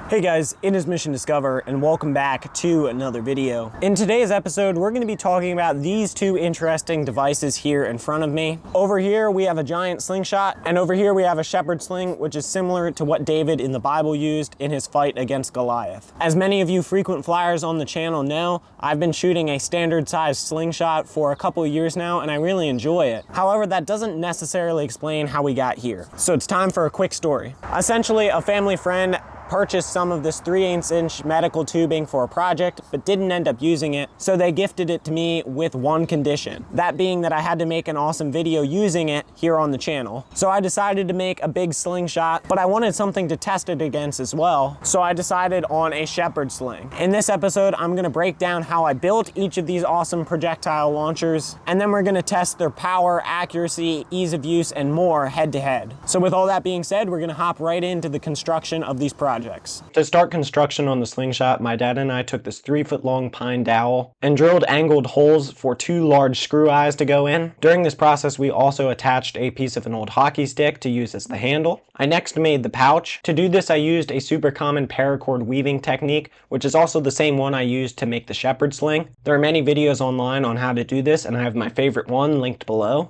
Hey guys, it is Mission Discover and welcome back to another video. In today's episode, we're going to be talking about these two interesting devices here in front of me. Over here, we have a giant slingshot, and over here we have a shepherd sling, which is similar to what David in the Bible used in his fight against Goliath. As many of you frequent flyers on the channel know, I've been shooting a standard size slingshot for a couple of years now, and I really enjoy it. However, that doesn't necessarily explain how we got here. So it's time for a quick story. Essentially, a family friend purchased some of this 3/8" medical tubing for a project, but didn't end up using it, so they gifted it to me with one condition. That being that I had to make an awesome video using it here on the channel. So I decided to make a big slingshot, but I wanted something to test it against as well, so I decided on a shepherd sling. In this episode, I'm gonna break down how I built each of these awesome projectile launchers, and then we're gonna test their power, accuracy, ease of use, and more head to head. So with all that being said, we're gonna hop right into the construction of these projects. To start construction on the slingshot, my dad and I took this 3-foot long pine dowel and drilled angled holes for 2 large screw eyes to go in. During this process, we also attached a piece of an old hockey stick to use as the handle. I next made the pouch. To do this, I used a super common paracord weaving technique, which is also the same one I used to make the shepherd sling. There are many videos online on how to do this, and I have my favorite one linked below.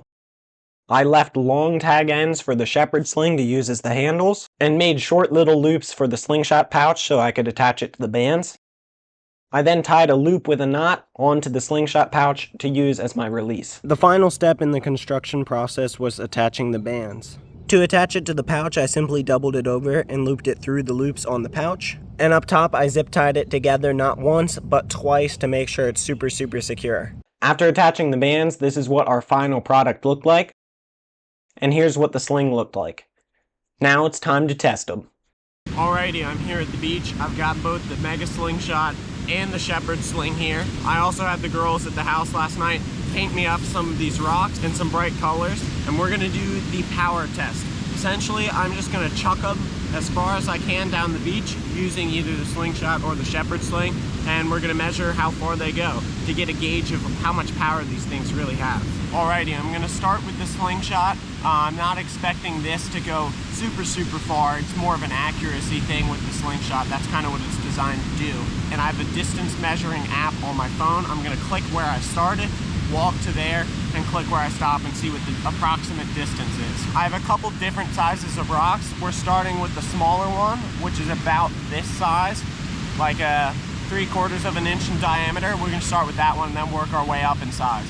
I left long tag ends for the shepherd sling to use as the handles, and made short little loops for the slingshot pouch so I could attach it to the bands. I then tied a loop with a knot onto the slingshot pouch to use as my release. The final step in the construction process was attaching the bands. To attach it to the pouch, I simply doubled it over and looped it through the loops on the pouch. And up top, I zip tied it together not once, but twice to make sure it's super secure. After attaching the bands, this is what our final product looked like. And here's what the sling looked like. Now it's time to test them. Alrighty, I'm here at the beach. I've got both the mega slingshot and the shepherd sling here. I also had the girls at the house last night paint me up some of these rocks in some bright colors, and we're gonna do the power test. Essentially, I'm just gonna chuck them as far as I can down the beach using either the slingshot or the shepherd sling, and we're gonna measure how far they go to get a gauge of how much power these things really have. Alrighty, I'm gonna start with the slingshot. I'm not expecting this to go super far. It's more of an accuracy thing with the slingshot. That's kind of what it's designed to do. And I have a distance measuring app on my phone. I'm gonna click where I started, walk to there, and click where I stop and see what the approximate distance is. I have a couple different sizes of rocks. We're starting with the smaller one, which is about this size, like a 3/4 of an inch in diameter. We're gonna start with that one and then work our way up in size.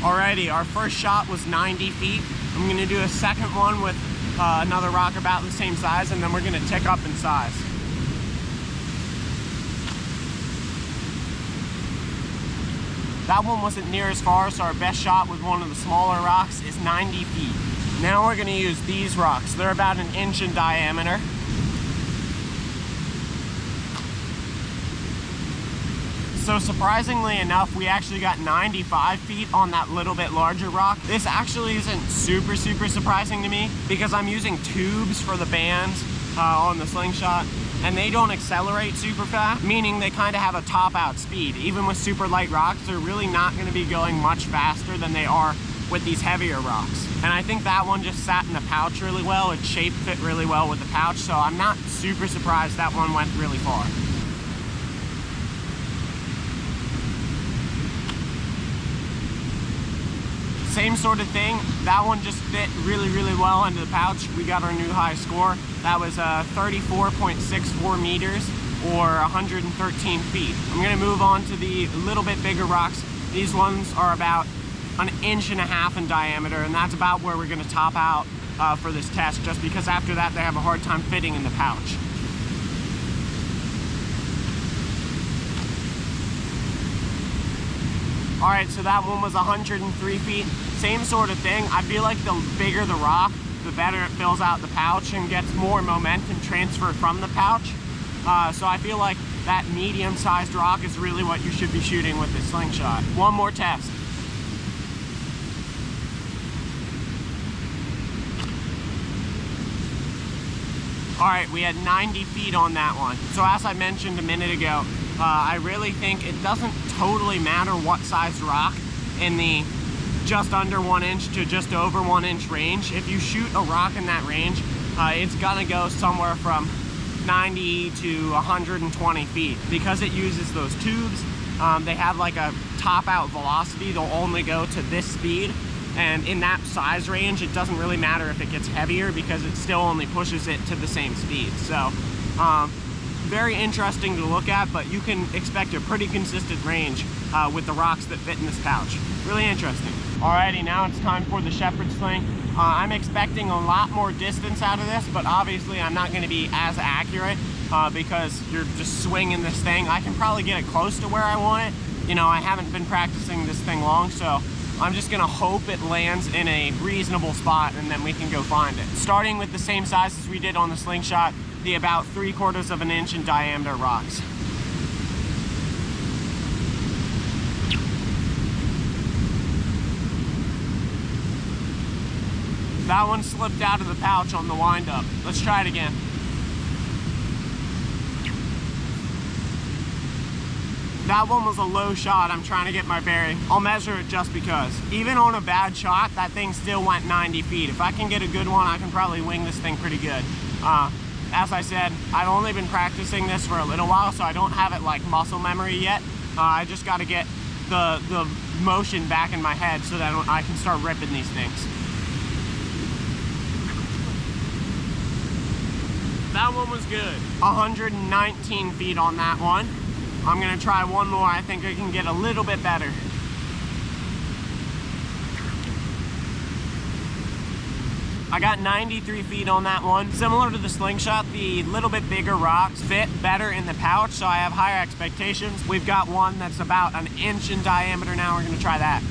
Alrighty, our first shot was 90 feet. I'm gonna do a second one with another rock about the same size, and then we're gonna tick up in size. That one wasn't near as far, so our best shot with one of the smaller rocks is 90 feet. Now we're gonna use these rocks. They're about an inch in diameter. So surprisingly enough, we actually got 95 feet on that little bit larger rock. This actually isn't super surprising to me because I'm using tubes for the bands on the slingshot, and they don't accelerate super fast, meaning they kind of have a top out speed. Even with super light rocks, they're really not going to be going much faster than they are with these heavier rocks. And I think that one just sat in the pouch really well. Its shape fit really well with the pouch, so I'm not super surprised that one went really far. Same sort of thing, that one just fit really well into the pouch. We got our new high score. That was 34.64 meters or 113 feet. I'm gonna move on to the little bit bigger rocks. These ones are about an 1.5 inches in diameter, and that's about where we're gonna top out for this test, just because after that they have a hard time fitting in the pouch. All right, so that one was 103 feet. Same sort of thing. I feel like the bigger the rock, the better it fills out the pouch and gets more momentum transfer from the pouch. So I feel like that medium-sized rock is really what you should be shooting with this slingshot. One more test. All right, we had 90 feet on that one. So as I mentioned a minute ago, I really think it doesn't totally matter what size rock in the just under 1 inch to just over 1 inch range. If you shoot a rock in that range, it's gonna go somewhere from 90 to 120 feet. Because it uses those tubes, they have like a top out velocity. They'll only go to this speed. And in that size range, it doesn't really matter if it gets heavier because it still only pushes it to the same speed. So very interesting to look at, but you can expect a pretty consistent range with the rocks that fit in this pouch. Really interesting. Alrighty, now it's time for the shepherd sling. I'm expecting a lot more distance out of this, but obviously I'm not going to be as accurate because you're just swinging this thing. I can probably get it close to where I want it. You know, I haven't been practicing this thing long, so I'm just gonna hope it lands in a reasonable spot and then we can go find it. Starting with the same size as we did on the Slingshot, the about 3/4 of an inch in diameter rocks. That one slipped out of the pouch on the windup. Let's try it again. That one was a low shot. I'm trying to get my bearing. I'll measure it just because. Even on a bad shot, that thing still went 90 feet. If I can get a good one, I can probably wing this thing pretty good. As I said, I've only been practicing this for a little while, so I don't have it like muscle memory yet. I just got to get the motion back in my head so that I can start ripping these things. That one was good. 119 feet on that one. I'm gonna try one more. I think I can get a little bit better. I got 93 feet on that one. Similar to the Slingshot, the little bit bigger rocks fit better in the pouch, so I have higher expectations. We've got one that's about 1 inch in diameter now. We're gonna try that.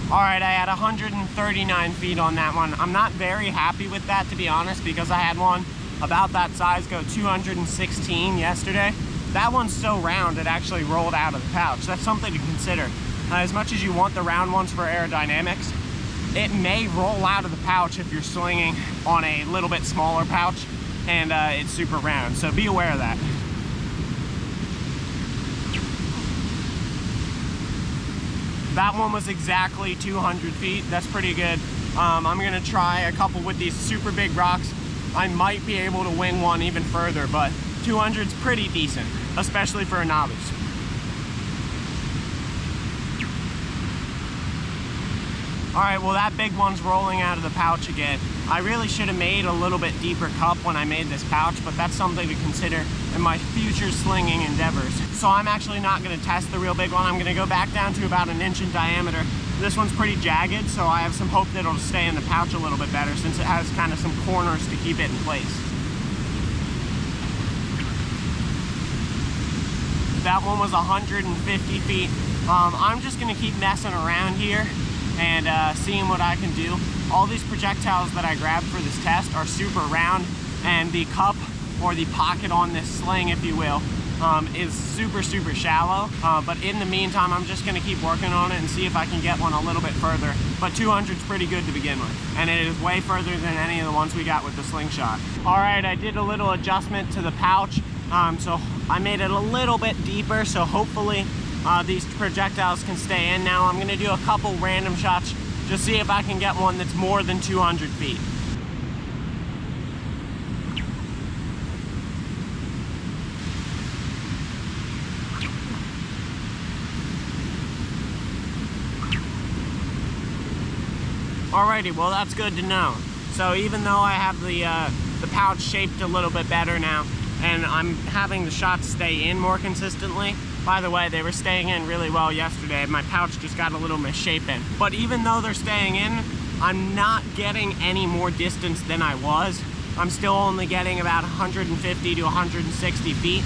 All right, I had 139 feet on that one. I'm not very happy with that, to be honest, because I had one about that size go 216 yesterday. That one's so round, it actually rolled out of the pouch. That's something to consider. As much as you want the round ones for aerodynamics, it may roll out of the pouch if you're slinging on a little bit smaller pouch and it's super round, so be aware of that. That one was exactly 200 feet. That's pretty good. I'm gonna try a couple with these super big rocks. I might be able to wing one even further, but 200's pretty decent, especially for a novice. All right, well that big one's rolling out of the pouch again. I really should have made a little bit deeper cup when I made this pouch, but that's something to consider in my future slinging endeavors. So I'm actually not gonna test the real big one. I'm gonna go back down to about 1 inch in diameter. This one's pretty jagged, so I have some hope that it'll stay in the pouch a little bit better since it has kind of some corners to keep it in place. That one was 150 feet. I'm just gonna keep messing around here and seeing what I can do. All these projectiles that I grabbed for this test are super round, and the cup or the pocket on this sling, if you will, is super shallow. But in the meantime, I'm just gonna keep working on it and see if I can get one a little bit further. But 200's pretty good to begin with, and it is way further than any of the ones we got with the Slingshot. All right, I did a little adjustment to the pouch, so I made it a little bit deeper, so hopefully these projectiles can stay in. Now I'm gonna do a couple random shots, just see if I can get one that's more than 200 feet. Alrighty, well that's good to know. So even though I have the pouch shaped a little bit better now, and I'm having the shots stay in more consistently. By the way, they were staying in really well yesterday. My pouch just got a little misshapen. But even though they're staying in, I'm not getting any more distance than I was. I'm still only getting about 150 to 160 feet.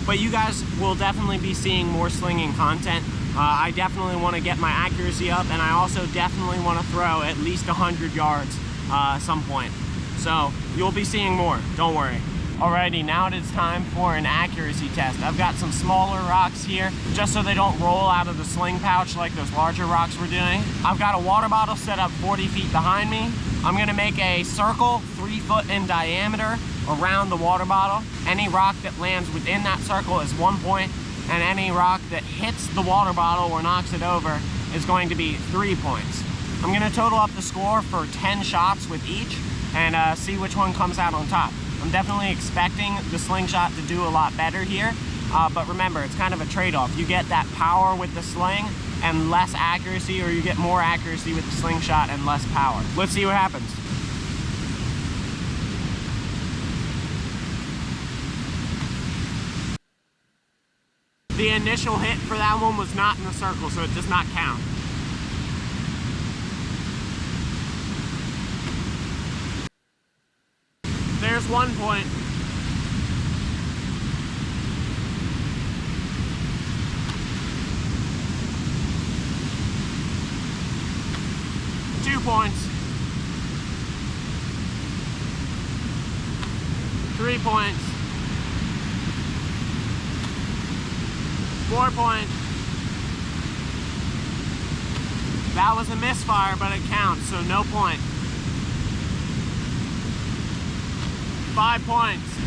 But you guys will definitely be seeing more slinging content. I definitely want to get my accuracy up, and I also definitely want to throw at least 100 yards at some point. So you'll be seeing more, don't worry. Alrighty, now it is time for an accuracy test. I've got some smaller rocks here, just so they don't roll out of the sling pouch like those larger rocks we're doing. I've got a water bottle set up 40 feet behind me. I'm gonna make a circle 3 foot in diameter around the water bottle. Any rock that lands within that circle is 1 point, and any rock that hits the water bottle or knocks it over is going to be 3 points. I'm gonna total up the score for 10 shots with each and see which one comes out on top. I'm definitely expecting the Slingshot to do a lot better here, but remember, it's kind of a trade-off. You get that power with the sling and less accuracy, or you get more accuracy with the Slingshot and less power. Let's see what happens. The initial hit for that one was not in the circle, so it does not count. There's 1 point. Two points. 3 points. 4 points. That was a misfire, but it counts, so no point. 5 points.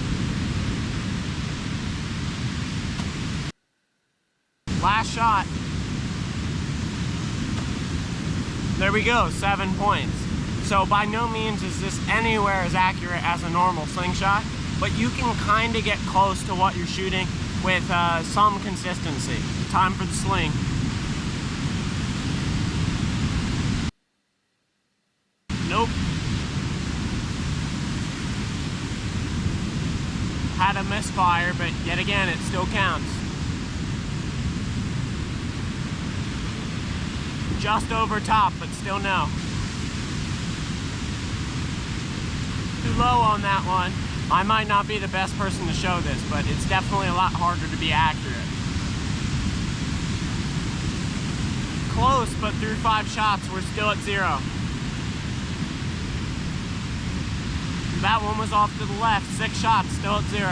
Last shot. There we go, 7 points. So by no means is this anywhere as accurate as a normal Slingshot, but you can kind of get close to what you're shooting with some consistency. Time for the sling. Nope. Had a misfire, but yet again, it still counts. Just over top, but still no. Too low on that one. I might not be the best person to show this, but it's definitely a lot harder to be accurate. Close, but through 5 shots, we're still at 0. That one was off to the left. 6 shots, still at 0.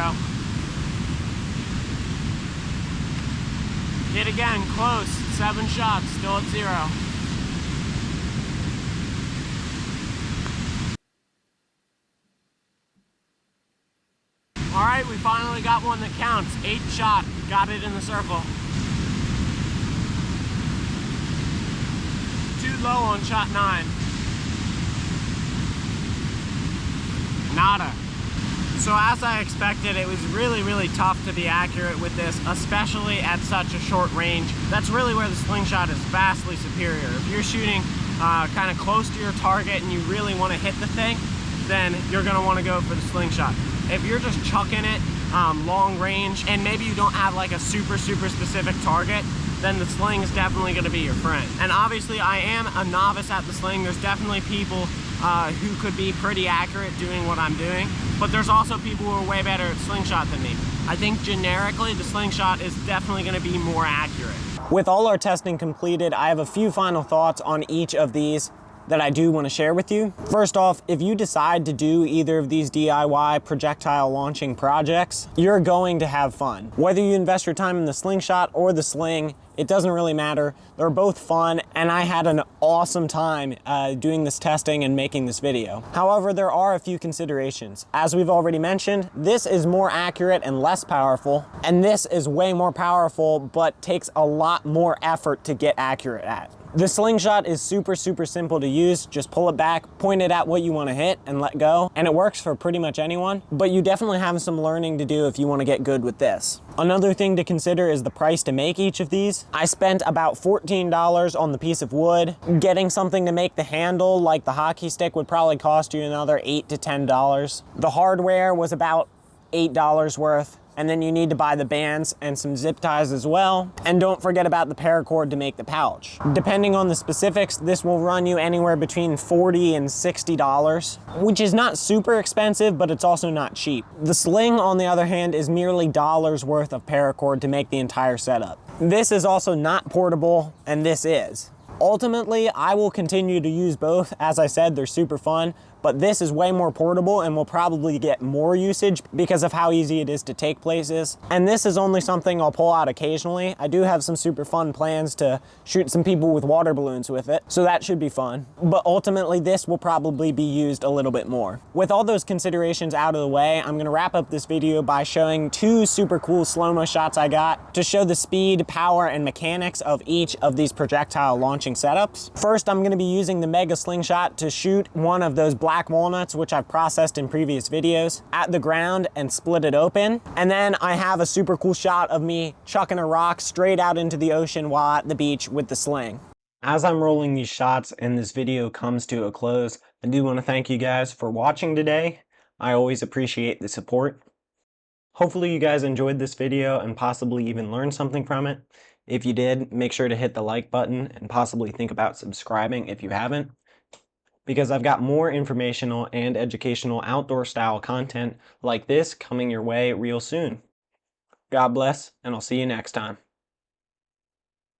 Hit again, close. 7 shots, still at 0. All right, we finally got one that counts. 8 shot, got it in the circle. Too low on shot 9. Nada. So as I expected, it was really tough to be accurate with this, especially at such a short range. That's really where the Slingshot is vastly superior. If you're shooting kind of close to your target and you really want to hit the thing, then you're going to want to go for the Slingshot. If you're just chucking it long range and maybe you don't have like a super specific target, then the sling is definitely going to be your friend. And obviously I am a novice at the sling. There's definitely people who could be pretty accurate doing what I'm doing, but there's also people who are way better at Slingshot than me. I think generically the Slingshot is definitely going to be more accurate. With all our testing completed, I have a few final thoughts on each of these that I do want to share with you. First off, if you decide to do either of these DIY projectile launching projects, you're going to have fun. Whether you invest your time in the Slingshot or the sling, it doesn't really matter. They're both fun, and I had an awesome time doing this testing and making this video. However, there are a few considerations. As we've already mentioned, this is more accurate and less powerful, and this is way more powerful, but takes a lot more effort to get accurate at. The Slingshot is super simple to use. Just pull it back, point it at what you want to hit, and let go. And it works for pretty much anyone, but you definitely have some learning to do if you want to get good with this. Another thing to consider is the price to make each of these. I spent about $14 on the piece of wood. Getting something to make the handle, like the hockey stick, would probably cost you another $8 to $10. The hardware was about $8 worth. And then you need to buy the bands and some zip ties as well. And don't forget about the paracord to make the pouch. Depending on the specifics, this will run you anywhere between $40 and $60, which is not super expensive, but it's also not cheap. The sling, on the other hand, is merely dollars worth of paracord to make the entire setup. This is also not portable, and this is. Ultimately, I will continue to use both. As I said, they're super fun, but this is way more portable and will probably get more usage because of how easy it is to take places. And this is only something I'll pull out occasionally. I do have some super fun plans to shoot some people with water balloons with it, so that should be fun. But ultimately, this will probably be used a little bit more. With all those considerations out of the way, I'm gonna wrap up this video by showing two super cool slow-mo shots I got to show the speed, power, and mechanics of each of these projectile launching setups. First, I'm gonna be using the Mega Slingshot to shoot one of those black walnuts, which I've processed in previous videos, at the ground and split it open. And then I have a super cool shot of me chucking a rock straight out into the ocean while at the beach with the sling. As I'm rolling these shots and this video comes to a close, I do want to thank you guys for watching today. I always appreciate the support. Hopefully you guys enjoyed this video and possibly even learned something from it. If you did, make sure to hit the like button and possibly think about subscribing if you haven't, because I've got more informational and educational outdoor style content like this coming your way real soon. God bless, and I'll see you next time.